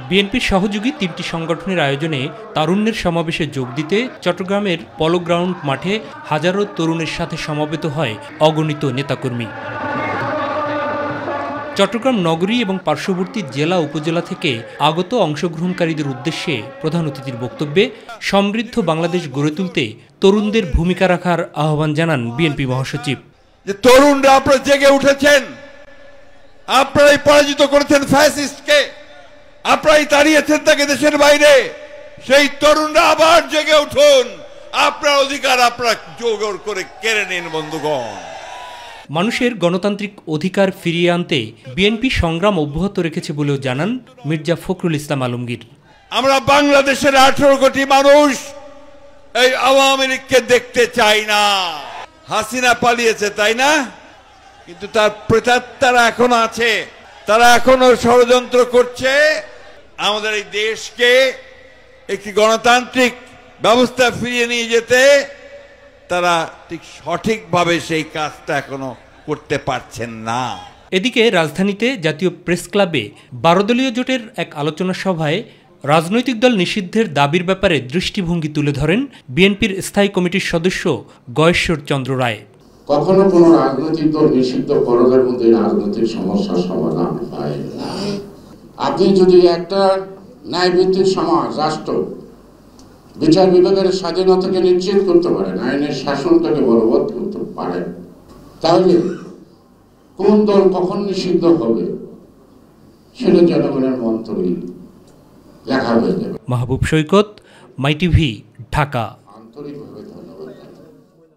বিএনপির সহযোগী ৩টি সংগঠনের আয়োজনে তারুণ্যের সমাবেশে যোগ দিতে চট্টগ্রামের পলো গ্রাউন্ড মাঠে হাজারো তরুণের সাথে সমবেত হয় অগণিত নেতাকর্মী। চট্টগ্রাম নগরী এবং পার্শ্ববর্তী জেলা উপজেলা থেকে আগত অংশগ্রহণকারীদের উদ্দেশ্যে প্রধান অতিথির বক্তব্যে সমৃদ্ধ বাংলাদেশ গড়ে তুলতে তরুণদের ভূমিকা রাখার আহ্বান জানান বিএনপি মহাসচিব। যে তরুণরা আপনারা জেগে উঠেছেন, আপনারাই পরাজিত করেছেন ফ্যাসিস্টকে, আপনারাই তাড়িয়েছেন তাকে দেশের বাইরে। সেই তরুণরা আবার জেগে উঠুন, আপনার অধিকার আপনারা জোর করে কেড়ে নিন বন্ধুগণ। মানুষের গণতান্ত্রিক অধিকার ফিরিয়ে আনতে বিএনপি সংগ্রাম অব্যাহত রেখেছে বলেও জানান মির্জা ফখরুল ইসলাম আলমগীর। আমরা বাংলাদেশের 18 কোটি মানুষ এই আওয়ামী লীগকে দেখতে চাই না। হাসিনা পালিয়েছে তাই না, কিন্তু তার প্রেতাত্মারা এখনো আছে, তারা এখনো ষড়যন্ত্র করছে আমাদের এই দেশকে একটি গণতান্ত্রিক ব্যবস্থা ফিরিয়ে নিয়ে যেতে। তারা ঠিক সঠিকভাবে সেই কাজটা এখনো করতে পারছেন না। এদিকে রাজধানীতে জাতীয় প্রেস ক্লাবে 12 দলীয় জোটের এক আলোচনা সভায় রাজনৈতিক দল নিষিদ্ধের দাবির ব্যাপারে দৃষ্টিভঙ্গি তুলে ধরেন বিএনপির স্থায়ী কমিটির সদস্য গয়েশ্বর চন্দ্র রায়। কখনো কোনো রাজনৈতিক দল নিষিদ্ধ করার মধ্যে রাজনৈতিক সমস্যার সমাধান হয় না। আপনি যদি একটা ন্যায়ভিত্তিক সমাজ, রাষ্ট্র বিচার বিভাগের স্বাধীনতাকে নিশ্চিত করতে পারেন, আইনের শাসনটাকে বলবৎ করতে পারেন, তাহলে কোন দল কখন নিষিদ্ধ হবে সেটা জনগণের মন্তব্যে লেখা হয়ে যাবে। মাহবুব সৈকত, মাই টিভি, ঢাকা। আন্তরিকভাবে